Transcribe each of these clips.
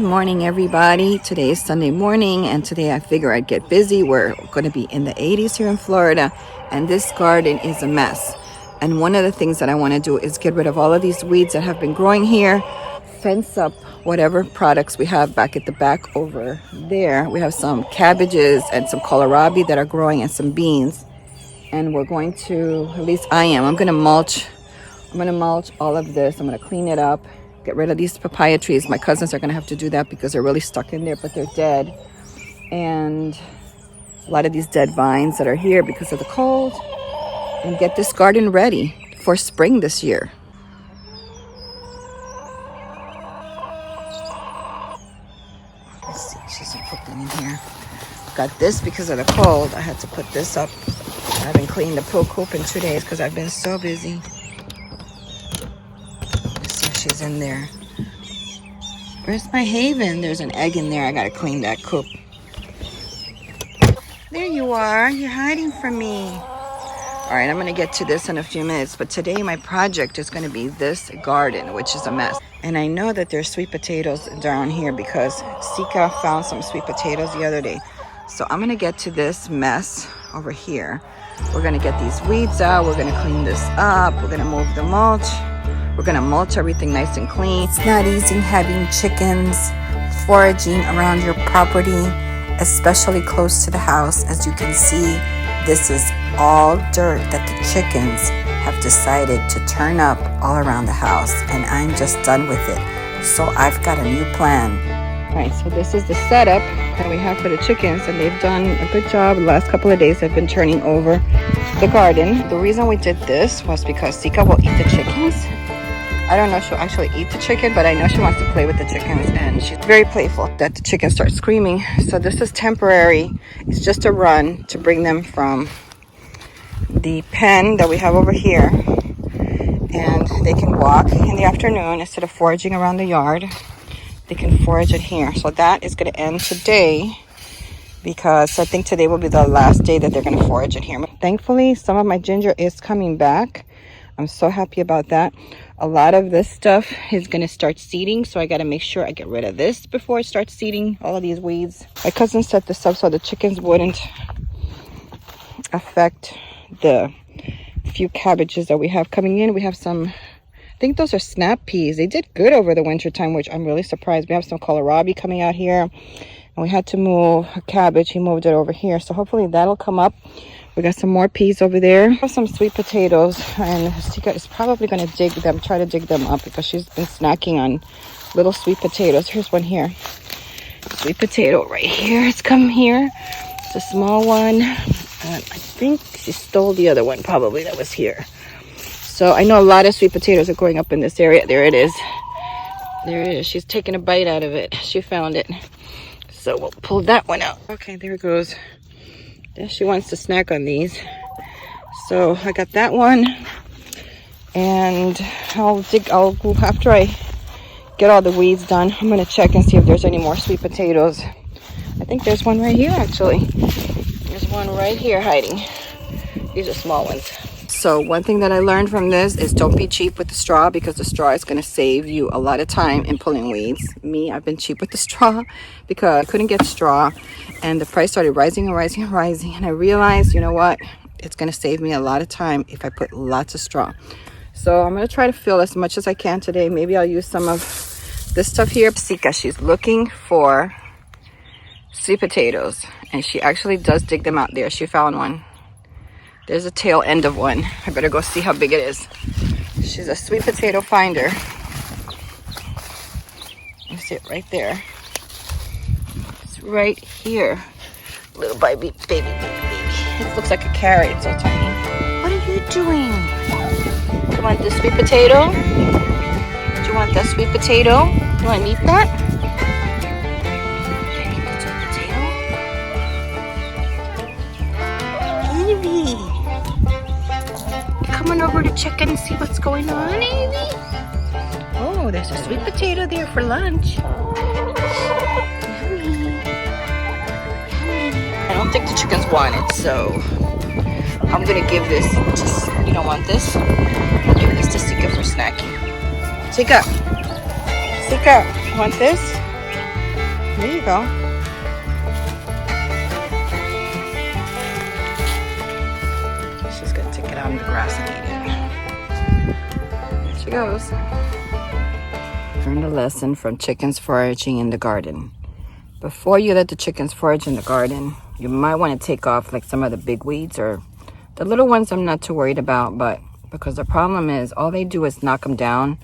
Good morning, everybody. Today is Sunday morning, and today I figure I'd get busy. We're going to be in the 80s here in Florida, and this garden is a mess. And one of the things that I want to do is get rid of all of these weeds that have been growing here, fence up whatever products we have back at the back over there. We have some cabbages and some kohlrabi that are growing and some beans. And we're going to, at least I'm going to mulch. I'm going to mulch all of this. I'm going to clean it up. Get rid of these papaya trees. My cousins are going to have to do that because they're really stuck in there, but they're dead. And a lot of these dead vines that are here because of the cold. And get this garden ready for spring this year. Let's see, she's cooking in here. Got this because of the cold. I had to put this up. I haven't cleaned the pool coop in 2 days because I've been so busy. She's in there. Where's my Haven? There's an egg in there. I gotta clean that coop. There you are. You're hiding from me. All right, I'm gonna get to this in a few minutes. But today my project is gonna be this garden, which is a mess. And I know that there's sweet potatoes down here because Sika found some sweet potatoes the other day. So I'm gonna get to this mess over here. We're gonna get these weeds out. We're gonna clean this up. We're gonna move the mulch. We're gonna mulch everything nice and clean. It's not easy having chickens foraging around your property, especially close to the house. As you can see, this is all dirt that the chickens have decided to turn up all around the house, and I'm just done with it. So I've got a new plan. All right, so this is the setup that we have for the chickens, and they've done a good job. The last couple of days they've been turning over the garden. The reason we did this was because Sika will eat the chickens. I don't know if she'll actually eat the chicken, but I know she wants to play with the chickens, and she's very playful that the chickens start screaming. So this is temporary. It's just a run to bring them from the pen that we have over here, and they can walk in the afternoon instead of foraging around the yard. They can forage it here. So that is going to end today because I think today will be the last day that they're going to forage it here. Thankfully, some of my ginger is coming back. I'm so happy about that. A lot of this stuff is going to start seeding, so I got to make sure I get rid of this before it starts seeding all of these weeds. My cousin set this up so the chickens wouldn't affect the few cabbages that we have coming in. We have some, I think those are snap peas. They did good over the winter time, which I'm really surprised. We have some kohlrabi coming out here, and we had to move a cabbage. He moved it over here, so hopefully that'll come up. We got some more peas over there. We have some sweet potatoes, and Sika is probably going to try to dig them up because she's been snacking on little sweet potatoes. Here's one here. Sweet potato right here. It's come here. It's a small one. And I think she stole the other one probably that was here. So I know a lot of sweet potatoes are going up in this area. There it is. There it is. She's taking a bite out of it. She found it. So we'll pull that one out. Okay, there it goes. She wants to snack on these. So I got that one, and I'll go after I get all the weeds done. I'm gonna check and see if there's any more sweet potatoes. I think there's one right here actually. There's one right here hiding. These are small ones. So one thing that I learned from this is don't be cheap with the straw, because the straw is going to save you a lot of time in pulling weeds. I've been cheap with the straw because I couldn't get straw, and the price started rising and rising and rising, and I realized, you know what, it's going to save me a lot of time if I put lots of straw. So I'm going to try to fill as much as I can today. Maybe I'll use some of this stuff here. Sika, she's looking for sweet potatoes, and she actually does dig them out there. She found one. There's a tail end of one. I better go see how big it is. She's a sweet potato finder. You see it right there. It's right here. Little baby. It looks like a carrot. It's so tiny. What are you doing? You want the sweet potato? Do you want that sweet potato? You want to eat that? Come on over to check and see what's going on, Evie. Oh, there's a sweet potato there for lunch. Yummy. I don't think the chickens want it, so I'm gonna give this. You don't want this? I'll give this to Sika for snacking. Sika, you want this? There you go. She's gonna take it out in the grass and eat it. There she goes. Learned a lesson from chickens foraging in the garden. Before you let the chickens forage in the garden, you might want to take off like some of the big weeds, or the little ones I'm not too worried about, but because the problem is all they do is knock them down,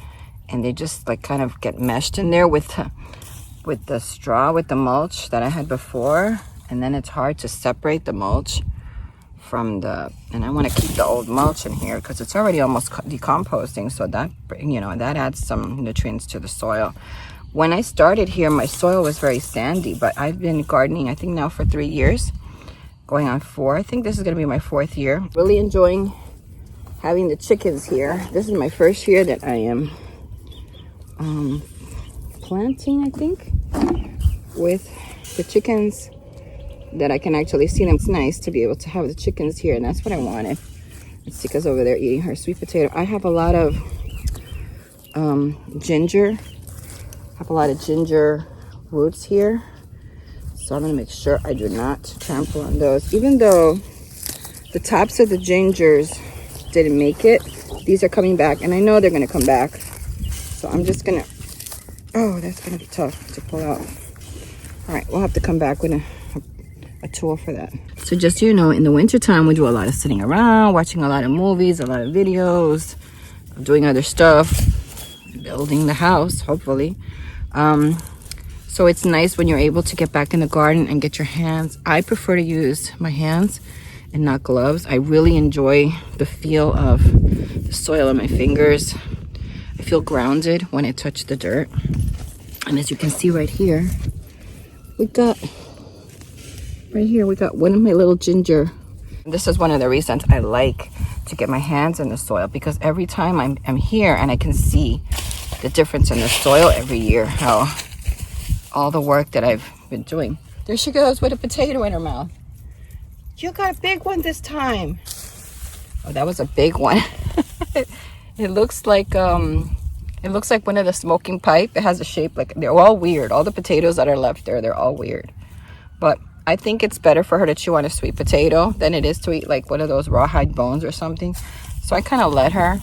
and they just like kind of get meshed in there with the straw, with the mulch that I had before, and then it's hard to separate the mulch from the, and I want to keep the old mulch in here because it's already almost decomposting, so that, you know, that adds some nutrients to the soil. When I started here, my soil was very sandy, but I've been gardening, I think now for 3 years, going on 4. I think this is going to be my 4th year. Really enjoying having the chickens here. This is my first year that I am planting, I think, with the chickens, that I can actually see them. It's nice to be able to have the chickens here, and that's what I wanted. Sika's over there eating her sweet potato. I have a lot of ginger. I have a lot of ginger roots here, so I'm gonna make sure I do not trample on those. Even though the tops of the gingers didn't make it, these are coming back, and I know they're gonna come back. So I'm just gonna, oh, that's gonna be tough to pull out. All right, we'll have to come back with a tool for that. So just so you know, in the wintertime, we do a lot of sitting around, watching a lot of movies, a lot of videos, doing other stuff, building the house, hopefully. So it's nice when you're able to get back in the garden and get your hands. I prefer to use my hands and not gloves. I really enjoy the feel of the soil on my fingers. I feel grounded when I touch the dirt. And as you can see right here, we got one of my little ginger. This is one of the reasons I like to get my hands in the soil, because every time I'm here and I can see the difference in the soil every year, how all the work that I've been doing. There she goes with a potato in her mouth. You got a big one this time. Oh, that was a big one. It looks like one of the smoking pipe. It has a shape like, they're all weird. All the potatoes that are left there, they're all weird. But I think it's better for her to chew on a sweet potato than it is to eat like one of those rawhide bones or something. So I kind of let her.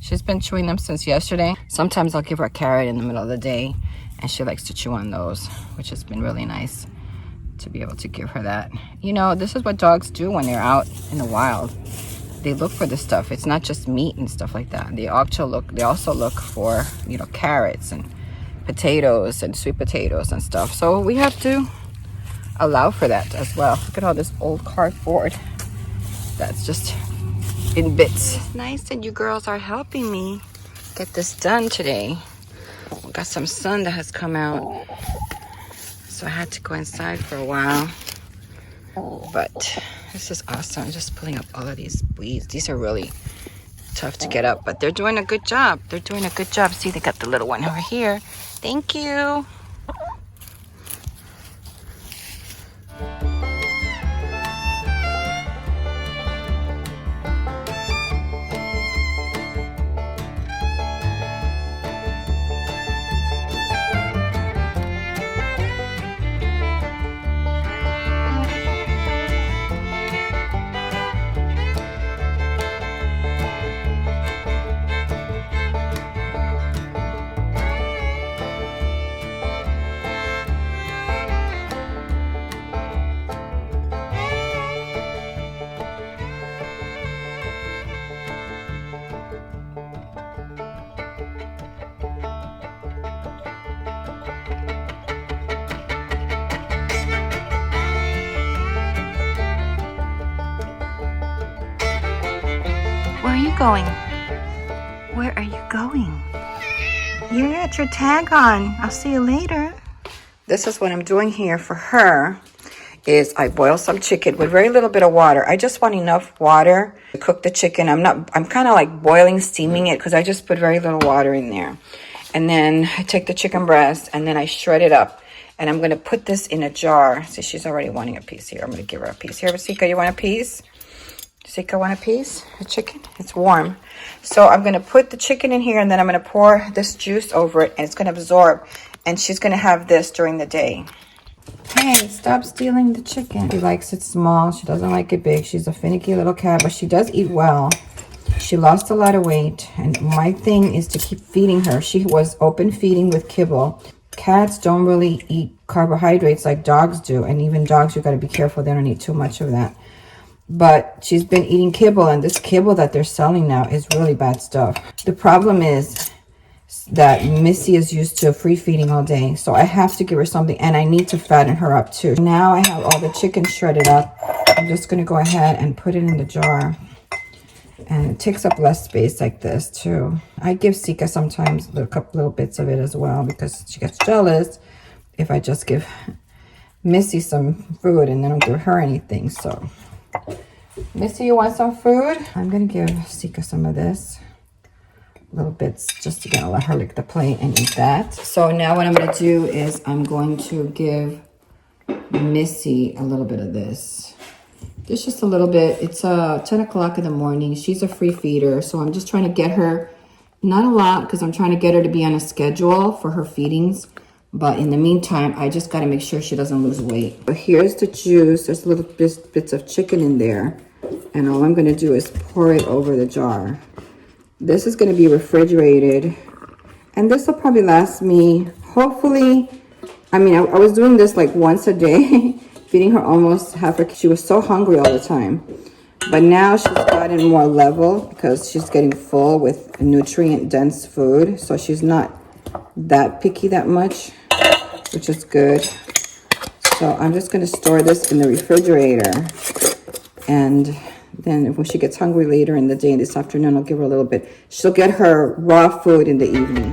She's been chewing them since yesterday. Sometimes I'll give her a carrot in the middle of the day, and she likes to chew on those, which has been really nice to be able to give her that. You know, this is what dogs do when they're out in the wild. They look for this stuff. It's not just meat and stuff like that. They also look for, you know, carrots and potatoes and sweet potatoes and stuff. So we have to allow for that as well. Look at all this old cardboard that's just in bits. It's nice that you girls are helping me get this done today. We got some sun that has come out, so I had to go inside for a while. But this is awesome. Just pulling up all of these weeds. These are really tough to get up, but they're doing a good job. They're doing a good job. See, they got the little one over here. Thank you. Where are you going? Where are you going? You got your tag on. I'll see you later. This is what I'm doing here for her. Is I boil some chicken with very little bit of water. I just want enough water to cook the chicken. I'm kind of like boiling, steaming it, because I just put very little water in there. And then I take the chicken breast and then I shred it up. And I'm going to put this in a jar. See, she's already wanting a piece here. I'm going to give her a piece. Here, Sika, you want a piece? Sika, want a piece? A chicken? It's warm. So I'm going to put the chicken in here, and then I'm going to pour this juice over it, and it's going to absorb. And she's going to have this during the day. Hey, stop stealing the chicken. She likes it small. She doesn't like it big. She's a finicky little cat, but she does eat well. She lost a lot of weight, and my thing is to keep feeding her. She was open feeding with kibble. Cats don't really eat carbohydrates like dogs do, and even dogs, you got to be careful. They don't eat too much of that. But she's been eating kibble, and this kibble that they're selling now is really bad stuff. The problem is that Missy is used to free feeding all day, so I have to give her something, and I need to fatten her up too. Now I have all the chicken shredded up. I'm just going to go ahead and put it in the jar. And it takes up less space like this too. I give Sika sometimes a couple little bits of it as well, because she gets jealous if I just give Missy some food and then don't give her anything. So, Missy, you want some food? I'm gonna give Sika some of this, little bits, just to get let her lick the plate and eat that. So now what I'm gonna do is I'm going to give Missy a little bit of this. There's just a little bit. It's 10 o'clock in the morning. She's a free feeder, so I'm just trying to get her, not a lot, because I'm trying to get her to be on a schedule for her feedings. But in the meantime, I just got to make sure she doesn't lose weight. But here's the juice. There's little bits of chicken in there. And all I'm going to do is pour it over the jar. This is going to be refrigerated. And this will probably last me, hopefully, I mean, I was doing this like once a day. Feeding her almost half a, she was so hungry all the time. But now she's gotten more level because she's getting full with nutrient dense food. So she's not that picky that much, which is good. So I'm just going to store this in the refrigerator. And then when she gets hungry later in the day, this afternoon, I'll give her a little bit. She'll get her raw food in the evening.